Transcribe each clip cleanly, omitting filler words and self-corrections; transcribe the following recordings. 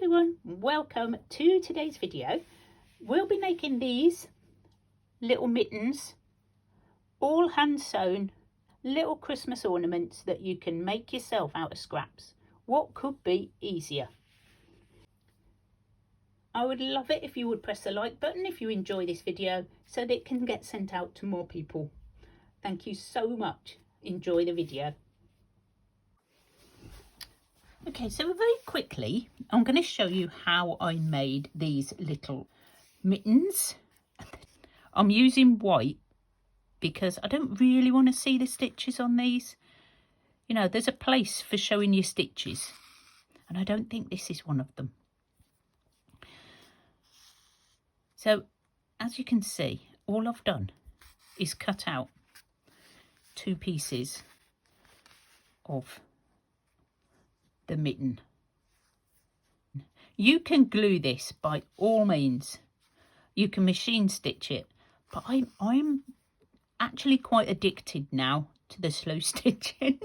everyone, welcome to today's video. We'll be making these little mittens, all hand sewn little Christmas ornaments that you can make yourself out of scraps. What could be easier? I would love it if you would press the like button if you enjoy this video so that it can get sent out to more people. Thank you so much. Enjoy the video. Okay, so very quickly, I'm going to show you how I made these little mittens. I'm using white because I don't really want to see the stitches on these. You know, there's a place for showing your stitches, and I don't think this is one of them. So, as you can see, all I've done is cut out 2 pieces of the mitten. You can glue this by all means. You can machine stitch it, but I'm actually quite addicted now to the slow stitching.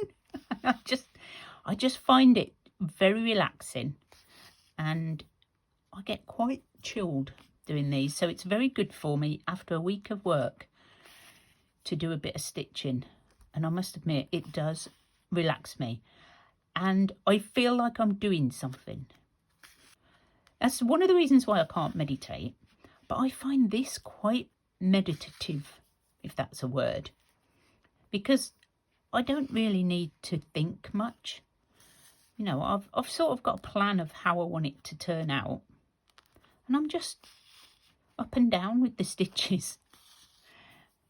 I just find it very relaxing, and I get quite chilled doing these, so it's very good for me after a week of work to do a bit of stitching, and I must admit it does relax me. And I feel like I'm doing something. That's one of the reasons why I can't meditate. But I find this quite meditative, if that's a word. Because I don't really need to think much. You know, I've sort of got a plan of how I want it to turn out. And I'm just up and down with the stitches.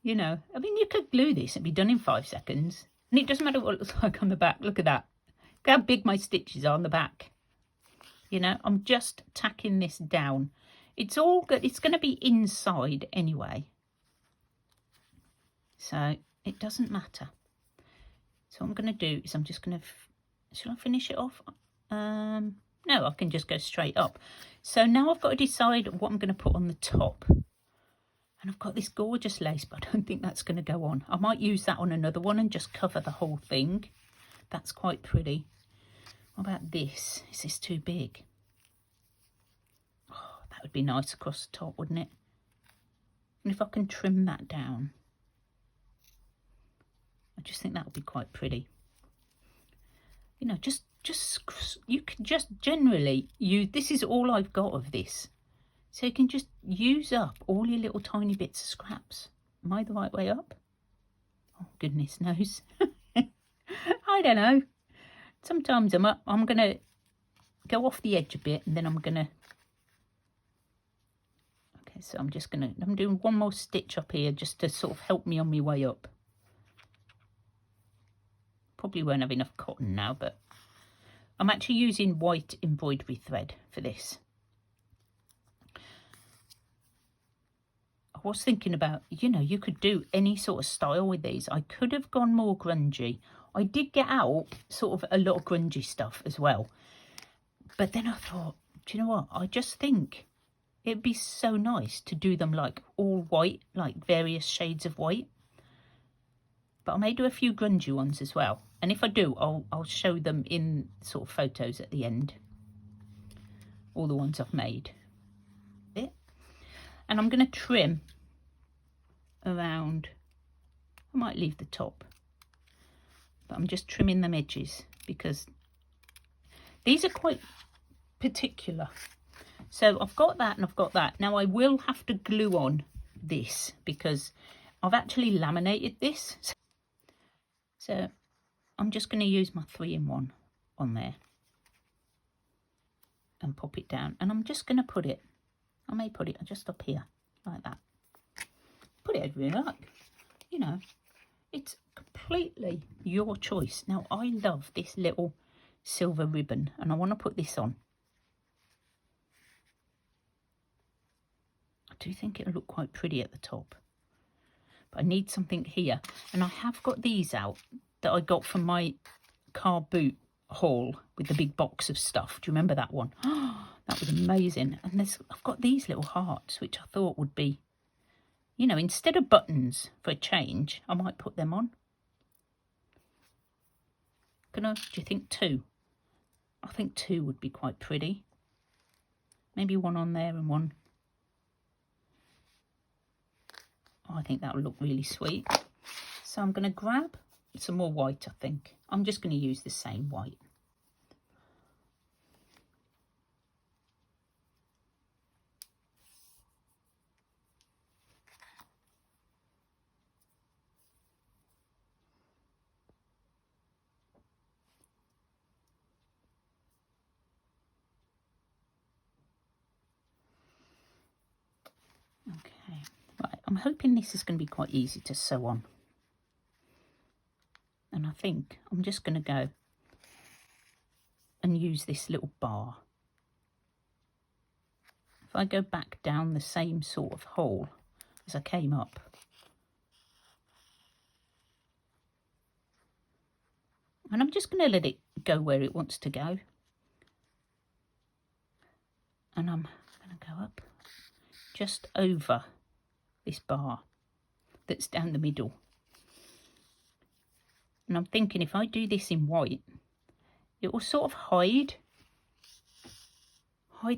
You know, I mean, you could glue this and be done in 5 seconds. And it doesn't matter what it looks like on the back. Look at that. Look how big my stitches are on the back. You know, I'm just tacking this down. It's all good. It's going to be inside anyway, so it doesn't matter. So what I'm going to do is I'm just going to, shall I finish it off? No, I can just go straight up. So now I've got to decide what I'm going to put on the top. And I've got this gorgeous lace, but I don't think that's going to go on. I might use that on another one and just cover the whole thing. That's quite pretty. What about this? Is this too big? Oh, that would be nice across the top, wouldn't it? And if I can trim that down, I just think that would be quite pretty. You know, you can just generally use, this is all I've got of this. So you can just use up all your little tiny bits of scraps. Am I the right way up? Oh, goodness knows. I don't know. Sometimes I'm going to go off the edge a bit, and then I'm going to... Okay, so I'm doing one more stitch up here just to sort of help me on my way up. Probably won't have enough cotton now, but I'm actually using white embroidery thread for this. I was thinking about, you know, you could do any sort of style with these. I could have gone more grungy. I did get out sort of a lot of grungy stuff as well. But then I thought, do you know what? I just think it'd be so nice to do them like all white, like various shades of white. But I may do a few grungy ones as well. And if I do, I'll show them in sort of photos at the end. All the ones I've made. And I'm going to trim around. I might leave the top. But I'm just trimming them edges because these are quite particular. So I've got that and I've got that. Now I will have to glue on this because I've actually laminated this. So I'm just going to use my 3-in-1 on there and pop it down. And I'm just going to put it, I may put it just up here like that. Put it over here, like, you know, it's completely your choice. Now I love this little silver ribbon and I want to put this on. I do think it'll look quite pretty at the top, but I need something here. And I have got these out that I got from my car boot haul with the big box of stuff. Do you remember that one? That was amazing. And I've got these little hearts, which I thought would be, you know, instead of buttons for a change, I might put them on. Do you think 2? I think 2 would be quite pretty. Maybe one on there and one. Oh, I think that will look really sweet. So I'm going to grab some more white, I think. I'm just going to use the same white. Okay, right, I'm hoping this is going to be quite easy to sew on. And I think I'm just going to go and use this little bar. If I go back down the same sort of hole as I came up, and I'm just going to let it go where it wants to go. And I'm going to go up just over this bar that's down the middle. And I'm thinking if I do this in white, it will sort of hide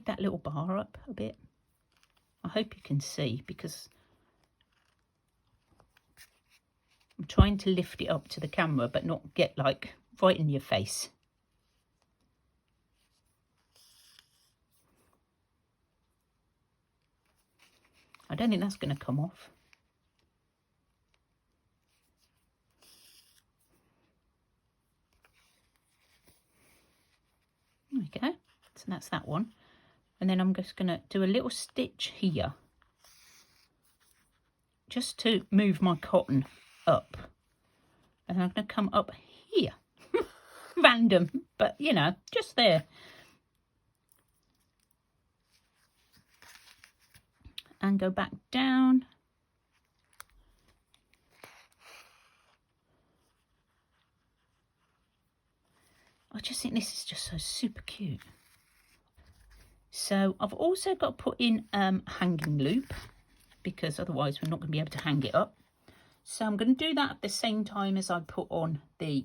that little bar up a bit. I hope you can see, because I'm trying to lift it up to the camera but not get like right in your face. I don't think that's going to come off. There we go. So that's that one. And then I'm just going to do a little stitch here, just to move my cotton up. And I'm going to come up here. Random, but you know, just there. And go back down. I just think this is just so super cute. So I've also got to put in hanging loop, because otherwise we're not going to be able to hang it up. So I'm going to do that at the same time as I put on the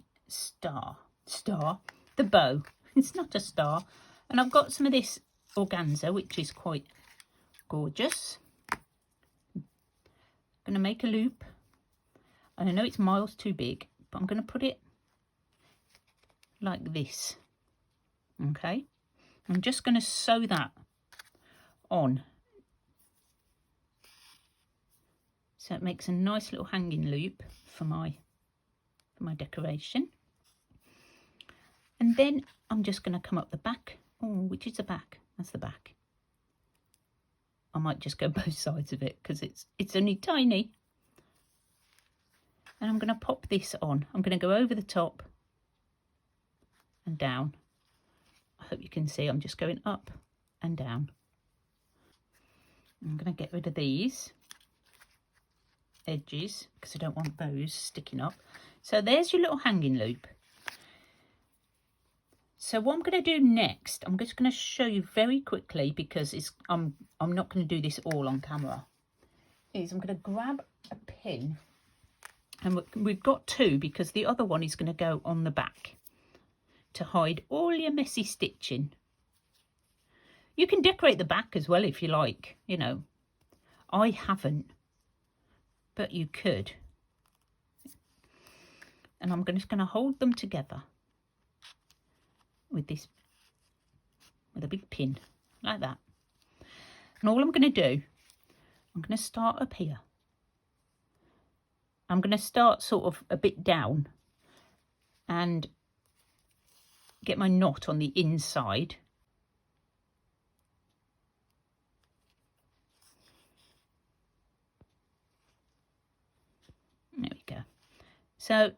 the bow. It's not a star. And I've got some of this organza, which is quite gorgeous. I'm going to make a loop. And I know it's miles too big, but I'm going to put it like this. Okay. I'm just going to sew that on. So it makes a nice little hanging loop for my decoration. And then I'm just going to come up the back. Oh, which is the back? That's the back. I might just go both sides of it because it's only tiny. And I'm going to pop this on. I'm going to go over the top and down. I hope you can see I'm just going up and down. I'm going to get rid of these edges because I don't want those sticking up. So there's your little hanging loop. So what I'm going to do next, I'm just going to show you very quickly, because I'm not going to do this all on camera, is I'm going to grab a pin, and we've got two because the other one is going to go on the back to hide all your messy stitching. You can decorate the back as well if you like, you know. I haven't, but you could. And I'm just going to hold them together with a big pin like that. And all I'm going to do, I'm going to start up here. I'm going to start sort of a bit down and get my knot on the inside. There we go. So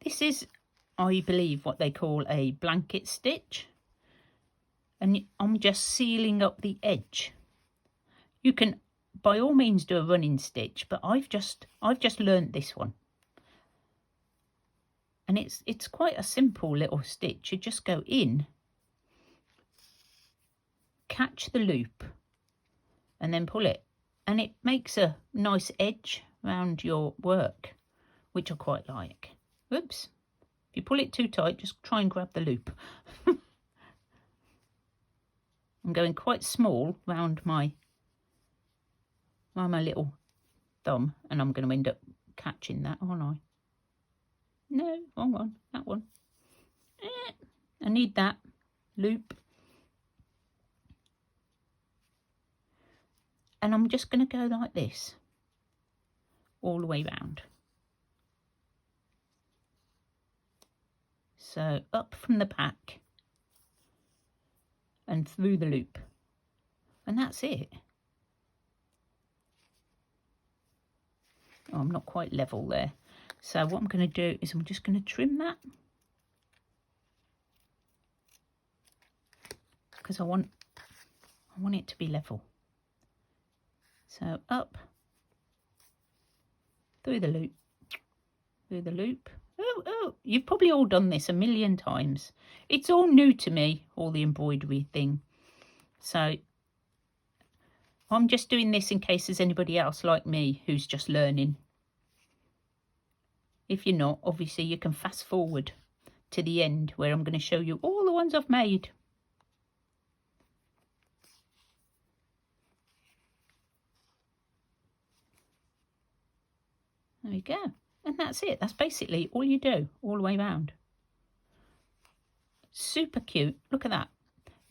this is, I believe, what they call a blanket stitch, and I'm just sealing up the edge. You can by all means do a running stitch, but I've just learnt this one, and it's quite a simple little stitch. You just go in, catch the loop, and then pull it, and it makes a nice edge around your work, which I quite like. Oops. If you pull it too tight, just try and grab the loop. I'm going quite small round my little thumb, and I'm going to end up catching that, aren't I? No, wrong one, that one. I need that loop. And I'm just going to go like this all the way round. So up from the back and through the loop, and that's it. Oh, I'm not quite level there, so what I'm going to do is I'm just going to trim that, because I want it to be level. So up through the loop, through the loop. Oh, you've probably all done this a million times. It's all new to me, all the embroidery thing. So I'm just doing this in case there's anybody else like me who's just learning. If you're not, obviously you can fast forward to the end where I'm going to show you all the ones I've made. There you go. And that's it. That's basically all you do all the way around. Super cute. Look at that.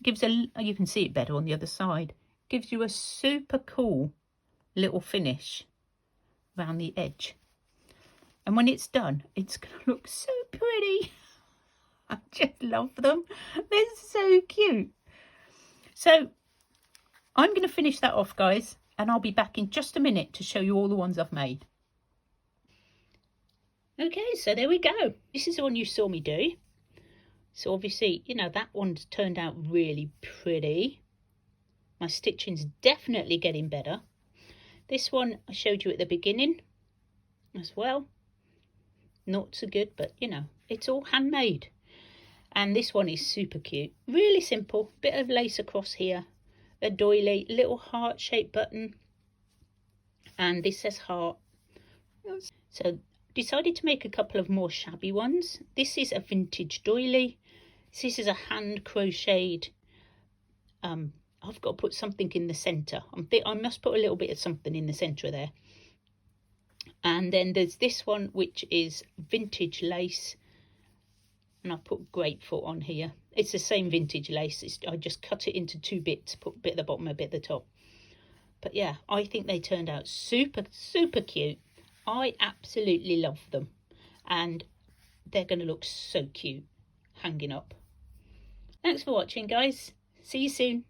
Gives you can see it better on the other side. Gives you a super cool little finish around the edge. And when it's done, it's going to look so pretty. I just love them. They're so cute. So I'm going to finish that off, guys, and I'll be back in just a minute to show you all the ones I've made. Okay, so there we go. This is the one you saw me do. So obviously, you know, that one's turned out really pretty. My stitching's definitely getting better. This one I showed you at the beginning as well. Not so good, but you know, it's all handmade. And this one is super cute. Really simple. Bit of lace across here. A doily, little heart-shaped button. And this says heart. So decided to make a couple of more shabby ones. This is a vintage doily. This is a hand crocheted. I've got to put something in the centre. I must put a little bit of something in the centre there. And then there's this one, which is vintage lace. And I've put grapefruit on here. It's the same vintage lace. I just cut it into two bits, put a bit at the bottom, a bit at the top. But yeah, I think they turned out super, super cute. I absolutely love them, and they're going to look so cute hanging up. Thanks for watching, guys. See you soon.